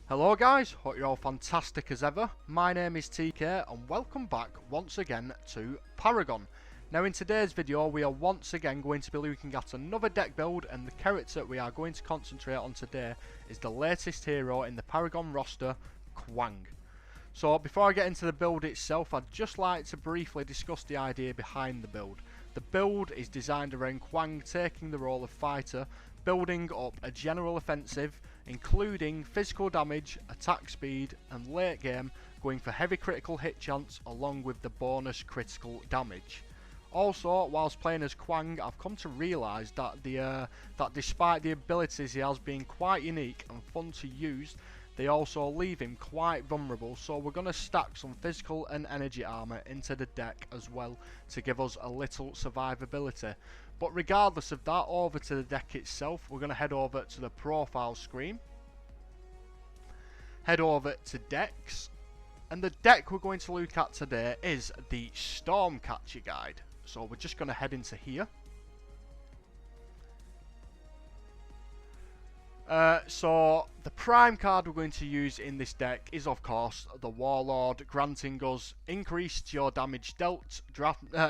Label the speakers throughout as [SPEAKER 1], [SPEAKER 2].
[SPEAKER 1] Hello guys, hope you're all fantastic as ever. My name is TK and welcome back once again to Paragon. Now in today's video we are once again going to be looking at another deck build, and the character we are going to concentrate on today is the latest hero in the Paragon roster, Kwang. So before I get into the build itself, I'd just like to briefly discuss the idea behind the build. The build is designed around Kwang taking the role of fighter, building up a general offensive, including physical damage, attack speed, and late game going for heavy critical hit chance along with the bonus critical damage. Also, whilst playing as Kwang, I've come to realise that that despite the abilities he has being quite unique and fun to use, they also leave him quite vulnerable, so we're going to stack some physical and energy armour into the deck as well to give us a little survivability. But regardless of that, over to the deck itself, we're going to head over to the profile screen, head over to decks, and the deck we're going to look at today is the Stormcatcher guide. So we're just going to head into here. So the prime card we're going to use in this deck is of course the Warlord, granting us increase to your damage dealt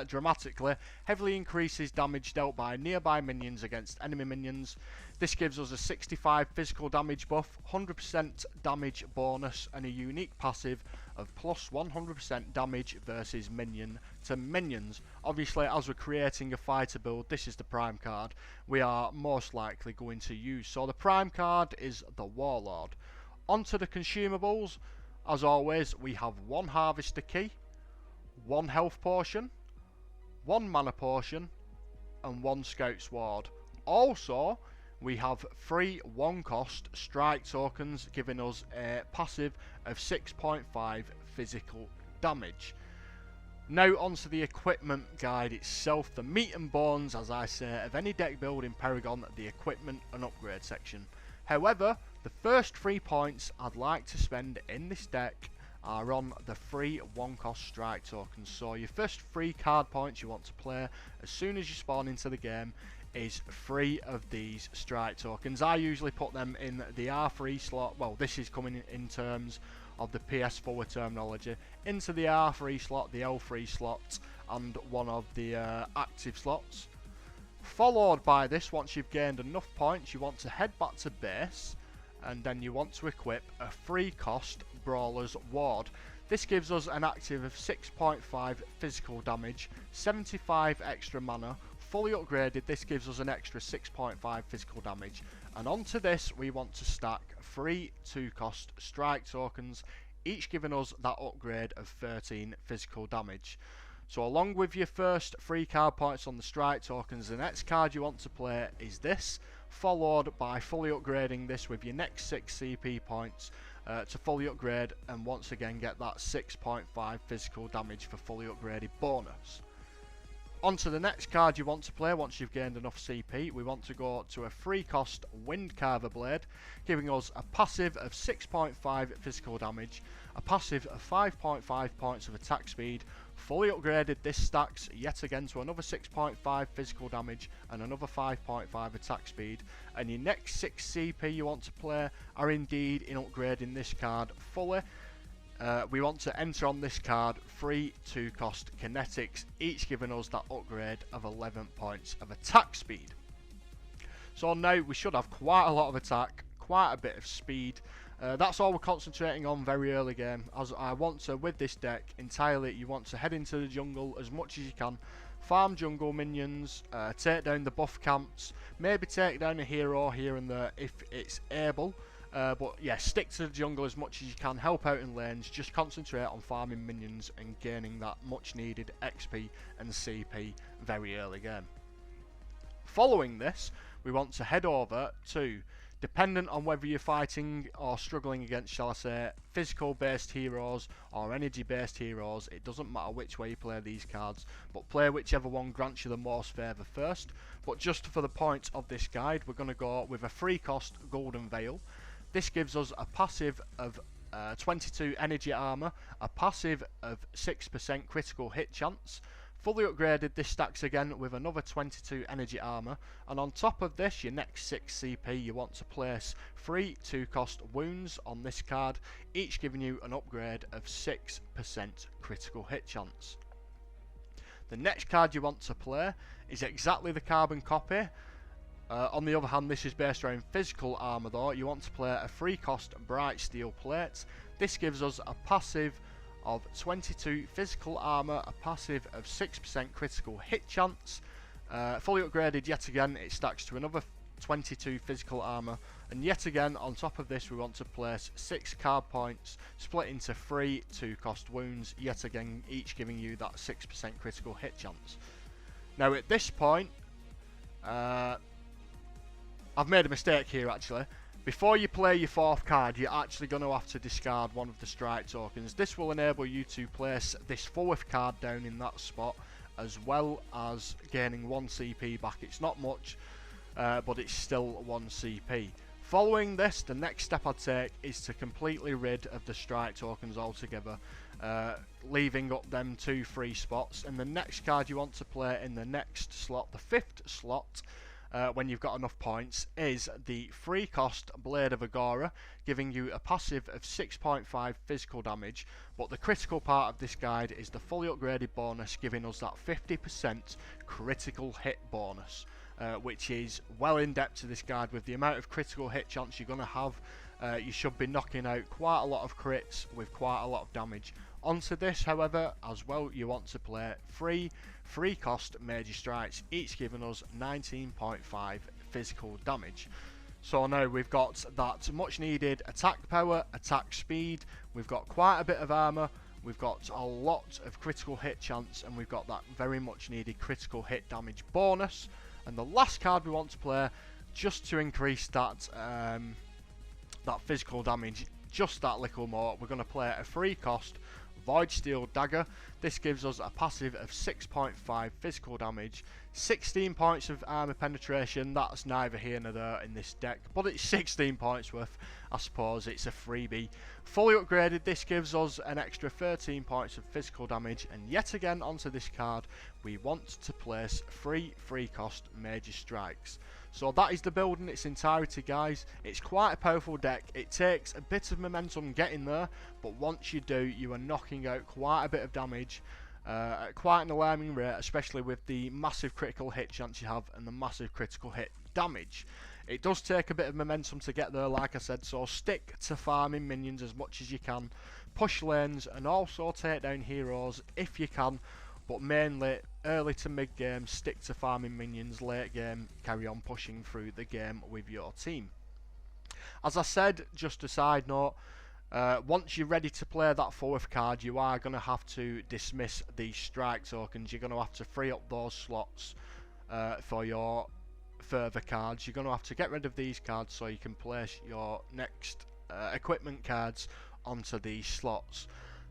[SPEAKER 1] dramatically, heavily increases damage dealt by nearby minions against enemy minions. This gives us a 65 physical damage buff, 100% damage bonus, and a unique passive of plus 100% damage versus minion to minions. Obviously, as we're creating a fighter build, this is the prime card we are most likely going to use. So the prime card is the Warlord. Onto the consumables. As always, we have one harvester key, one health potion, one mana potion, and one scout sword. Also, we have 3 1-cost strike tokens, giving us a passive of 6.5 physical damage. Now onto the equipment guide itself, the meat and bones, as I say, of any deck build in Paragon, the equipment and upgrade section. However, the first 3 points I'd like to spend in this deck are on the 3 1-cost strike tokens. So your first 3 card points you want to play as soon as you spawn into the game is 3 of these strike tokens. I usually put them in the R3 slot. Well, this is coming in terms of the PS4 terminology, into the R3 slot, the L3 slot, and one of the active slots. Followed by this, once you've gained enough points, you want to head back to base, and then you want to equip a 3-cost Brawler's Ward. This gives us an active of 6.5 physical damage, 75 extra mana. Fully upgraded, this gives us an extra 6.5 physical damage. And onto this, we want to stack 3 2-cost strike tokens, each giving us that upgrade of 13 physical damage. So along with your first 3 card points on the strike tokens, the next card you want to play is this, followed by fully upgrading this with your next 6 CP points to fully upgrade, and once again get that 6.5 physical damage for fully upgraded bonus. Onto the next card you want to play once you've gained enough CP. We want to go to a 3-cost Windcarver Blade, giving us a passive of 6.5 physical damage, a passive of 5.5 points of attack speed. Fully upgraded, this stacks yet again to another 6.5 physical damage and another 5.5 attack speed. And your next 6 CP you want to play are indeed in upgrading this card fully. We want to enter on this card 3 2-cost kinetics, each giving us that upgrade of 11 points of attack speed. So now we should have quite a lot of attack, quite a bit of speed. That's all we're concentrating on very early game, as I want to, with this deck entirely, you want to head into the jungle as much as you can, farm jungle minions, take down the buff camps, maybe take down a hero here and there if it's able. But yeah, stick to the jungle as much as you can, help out in lanes, just concentrate on farming minions and gaining that much needed XP and CP very early game. Following this, we want to head over to, dependent on whether you're fighting or struggling against, shall I say, physical based heroes or energy based heroes, it doesn't matter which way you play these cards, but play whichever one grants you the most favour first. But just for the point of this guide, we're going to go with a 3-cost Golden Veil. This gives us a passive of 22 energy armor, a passive of 6% critical hit chance, Fully upgraded, this stacks again with another 22 energy armor, and on top of this, your next 6 CP, you want to place 3 2-cost wounds on this card, each giving you an upgrade of 6% critical hit chance. The next card you want to play is exactly the carbon copy. On the other hand, this is based around physical armor though. You want to play a 3-cost bright steel plate. This gives us a passive of 22 physical armor, a passive of 6% critical hit chance. Fully upgraded yet again, it stacks to another 22 physical armor, and yet again on top of this we want to place 6 card points split into 3 2-cost wounds, yet again each giving you that 6% critical hit chance. Now at this point, I've made a mistake here actually. Before you play your 4th card, you're actually going to have to discard one of the strike tokens. This will enable you to place this 4th card down in that spot, as well as gaining 1 CP back. It's not much, but it's still 1 CP. Following this, the next step I'd take is to completely rid of the strike tokens altogether, leaving up them 2 free spots. And the next card you want to play in the next slot, the 5th slot, when you've got enough points, is the 3-cost Blade of Agora, giving you a passive of 6.5 physical damage, but the critical part of this guide is the fully upgraded bonus, giving us that 50% critical hit bonus, which is well in depth to this guide. With the amount of critical hit chance you're going to have, you should be knocking out quite a lot of crits with quite a lot of damage. Onto this, however, as well, you want to play 3 cost major strikes, each giving us 19.5 physical damage. So now we've got that much needed attack power, attack speed, we've got quite a bit of armor, we've got a lot of critical hit chance, and we've got that very much needed critical hit damage bonus. And the last card we want to play, just to increase that that physical damage just that little more, we're going to play a 3-cost Void Steel Dagger. This gives us a passive of 6.5 physical damage, 16 points of armor penetration. That's neither here nor there in this deck, but it's 16 points worth. I suppose it's a freebie. Fully upgraded, this gives us an extra 13 points of physical damage, and yet again onto this card we want to place 3 3-cost major strikes. So that is the build in its entirety, guys. It's quite a powerful deck. It takes a bit of momentum getting there, but once you do, you are knocking out quite a bit of damage at quite an alarming rate, especially with the massive critical hit chance you have and the massive critical hit damage. It does take a bit of momentum to get there, like I said, so stick to farming minions as much as you can, push lanes, and also take down heroes if you can, but mainly early to mid game stick to farming minions, late game carry on pushing through the game with your team. As I said, just a side note, once you're ready to play that 4th card, you are going to have to dismiss these strike tokens. You're going to have to free up those slots for your further cards. You're going to have to get rid of these cards so you can place your next equipment cards onto these slots.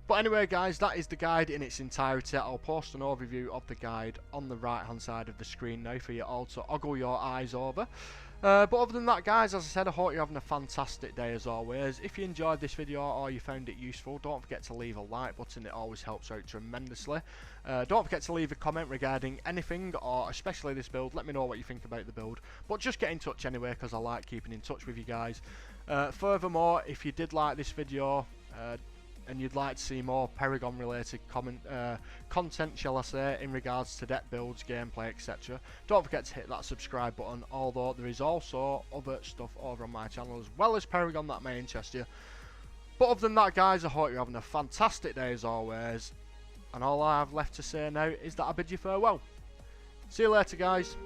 [SPEAKER 1] But anyway, guys, that is the guide in its entirety. I'll post an overview of the guide on the right hand side of the screen now for you all to ogle your eyes over. But other than that, guys, as I said, I hope you're having a fantastic day as always. If you enjoyed this video or you found it useful, don't forget to leave a like button. It always helps out tremendously. Don't forget to leave a comment regarding anything, or especially this build. Let me know what you think about the build. But just get in touch anyway, because I like keeping in touch with you guys. Furthermore, if you did like this video, and you'd like to see more Paragon related content, shall I say, in regards to deck builds, gameplay, etc., don't forget to hit that subscribe button, although there is also other stuff over on my channel as well as Paragon that may interest you. But other than that, guys, I hope you're having a fantastic day as always, and all I have left to say now is that I bid you farewell. See you later, guys.